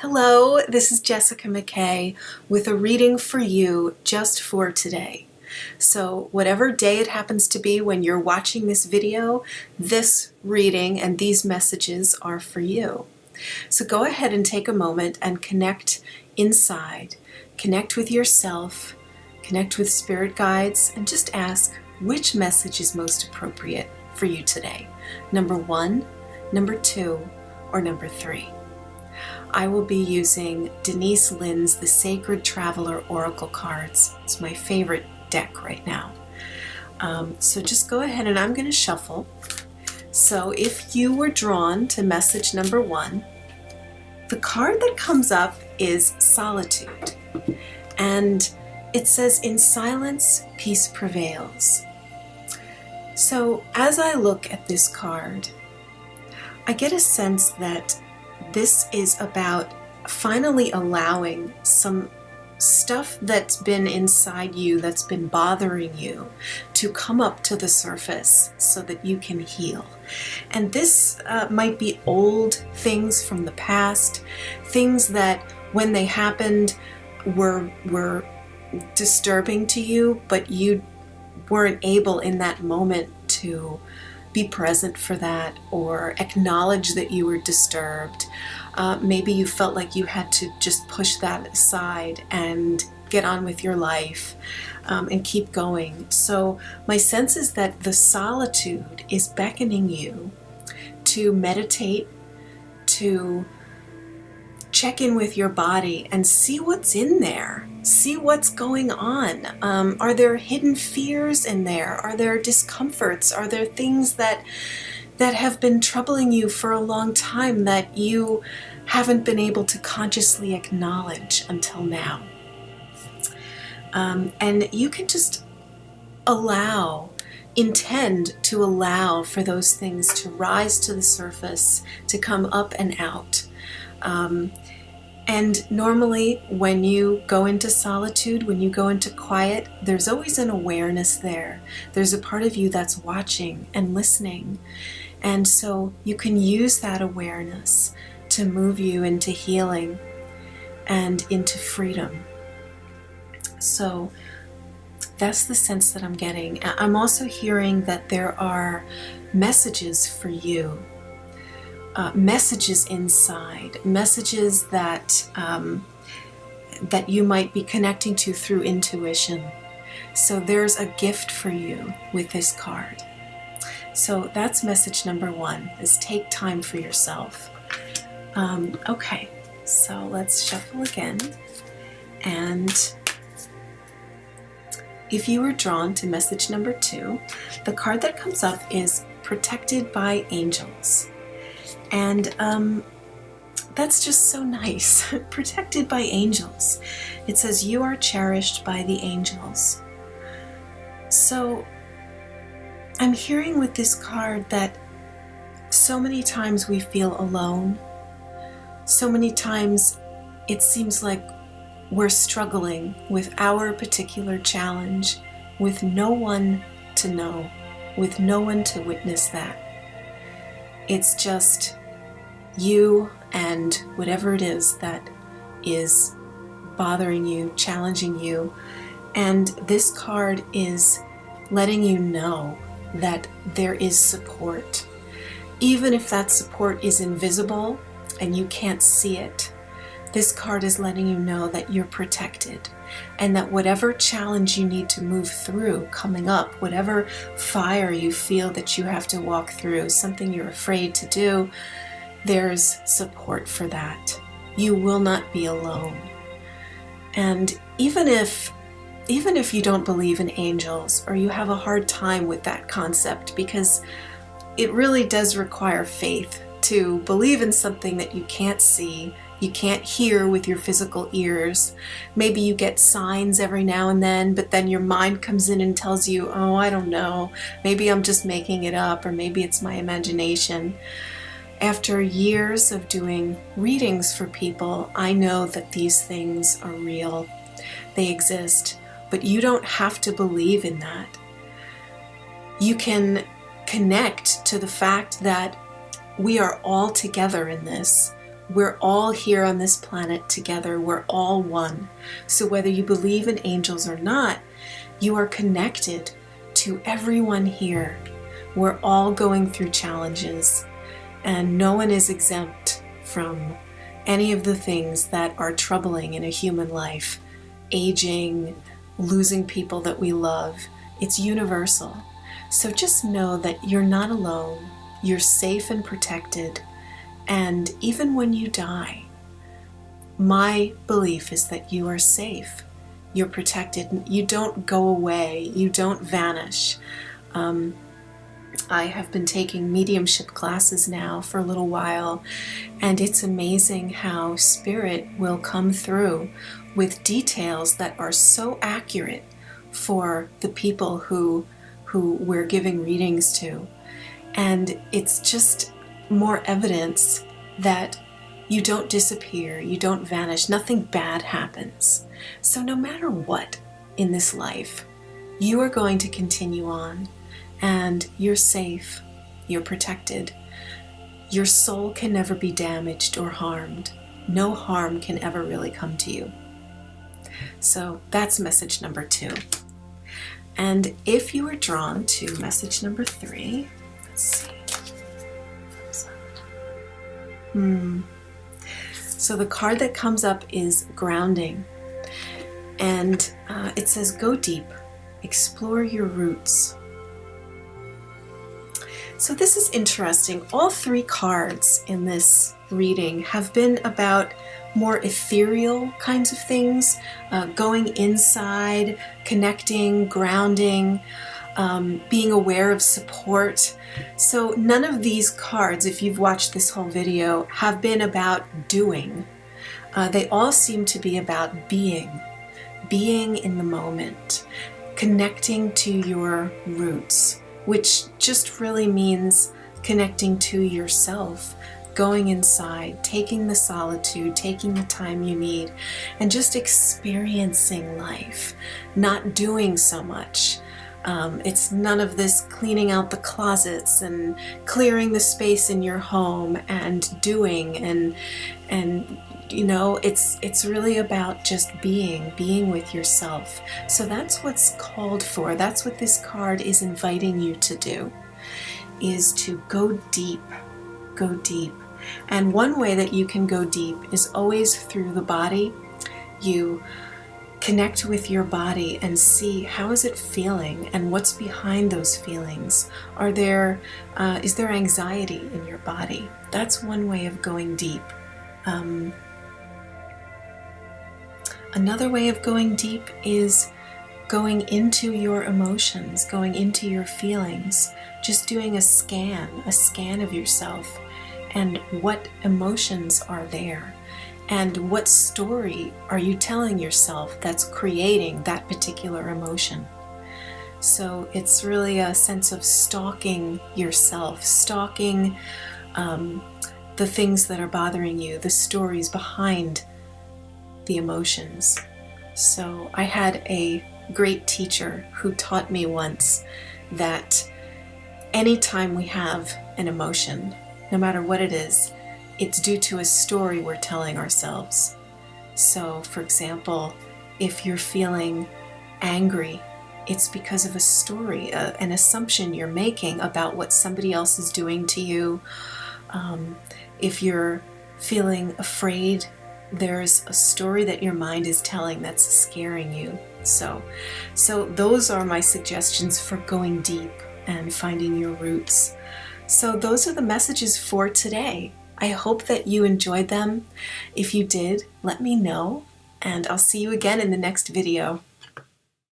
Hello, this is Jessica McKay with a reading for you just for today. So whatever day it happens to be when you're watching this video, this reading and these messages are for you. So go ahead and take a moment and connect inside, connect with yourself, connect with spirit guides, and just ask which message is most appropriate for you today. Number 1, number 2, or number 3. I will be using Denise Linn's The Sacred Traveler Oracle cards. It's my favorite deck right now. So just go ahead and I'm going to shuffle. So if you were drawn to message number 1, the card that comes up is Solitude. And it says, "In silence, peace prevails." So as I look at this card, I get a sense that this is about finally allowing some stuff that's been inside you, that's been bothering you, to come up to the surface so that you can heal. And this might be old things from the past, things that when they happened were disturbing to you, but you weren't able in that moment to be present for that or acknowledge that you were disturbed. Maybe you felt like you had to just push that aside and get on with your life and keep going. So my sense is that the solitude is beckoning you to meditate, to check in with your body and see what's in there. See what's going on. Are there hidden fears in there? Are there discomforts? Are there things that have been troubling you for a long time that you haven't been able to consciously acknowledge until now? And you can just intend to allow for those things to rise to the surface, to come up and out. And normally when you go into solitude, when you go into quiet, there's always an awareness there. There's a part of you that's watching and listening. And so you can use that awareness to move you into healing and into freedom. So that's the sense that I'm getting. I'm also hearing that there are messages for you. Messages inside, messages that that you might be connecting to through intuition. So there's a gift for you with this card. So that's message number 1, is take time for yourself. Okay, so let's shuffle again. And if you were drawn to message number 2, the card that comes up is Protected by Angels. And that's just so nice. Protected by angels. It says, "You are cherished by the angels." So I'm hearing with this card that so many times we feel alone. So many times it seems like we're struggling with our particular challenge, with no one to know, with no one to witness that. It's just you and whatever it is that is bothering you, challenging you. And this card is letting you know that there is support. Even if that support is invisible and you can't see it, this card is letting you know that you're protected, and that whatever challenge you need to move through coming up, whatever fire you feel that you have to walk through, something you're afraid to do, there's support for that. You will not be alone. And even if you don't believe in angels, or you have a hard time with that concept, because it really does require faith to believe in something that you can't see, you can't hear with your physical ears. Maybe you get signs every now and then, but then your mind comes in and tells you, "Oh, I don't know, maybe I'm just making it up, or maybe it's my imagination." After years of doing readings for people, I know that these things are real. They exist, but you don't have to believe in that. You can connect to the fact that we are all together in this. we're all here on this planet together. We're all one. So whether you believe in angels or not, you are connected to everyone here. We're all going through challenges, and no one is exempt from any of the things that are troubling in a human life. Aging, losing people that we love. It's universal. So just know that you're not alone. You're safe and protected. And even when you die, my belief is that you are safe. You're protected. You don't go away. You don't vanish. I have been taking mediumship classes now for a little while, and it's amazing how spirit will come through with details that are so accurate for the people who we're giving readings to. And it's just more evidence that you don't disappear, you don't vanish, nothing bad happens. So no matter what in this life, you are going to continue on, and you're safe, you're protected. Your soul can never be damaged or harmed. No harm can ever really come to you. So that's message number 2. And if you are drawn to message number 3, let's see. So the card that comes up is grounding. And it says, go deep, explore your roots. So this is interesting. All 3 cards in this reading have been about more ethereal kinds of things, going inside, connecting, grounding, being aware of support. So none of these cards, if you've watched this whole video, have been about doing. They all seem to be about being in the moment, connecting to your roots, which just really means connecting to yourself, going inside, taking the solitude, taking the time you need, and just experiencing life, not doing so much. It's none of this cleaning out the closets and clearing the space in your home and doing and you know, it's really about just being with yourself. So that's what's called for. That's what this card is inviting you to do, is to go deep. Go deep. And one way that you can go deep is always through the body. You connect with your body and see how is it feeling and what's behind those feelings. Is there anxiety in your body? That's one way of going deep. Another way of going deep is going into your emotions, going into your feelings, just doing a scan of yourself and what emotions are there and what story are you telling yourself that's creating that particular emotion. So it's really a sense of stalking yourself, stalking the things that are bothering you, the stories behind the emotions. So I had a great teacher who taught me once that anytime we have an emotion, no matter what it is, it's due to a story we're telling ourselves. So, for example, if you're feeling angry, it's because of a story, an assumption you're making about what somebody else is doing to you. If you're feeling afraid, there's a story that your mind is telling that's scaring you. So those are my suggestions for going deep and finding your roots. So those are the messages for today. I hope that you enjoyed them. If you did, let me know, and I'll see you again in the next video.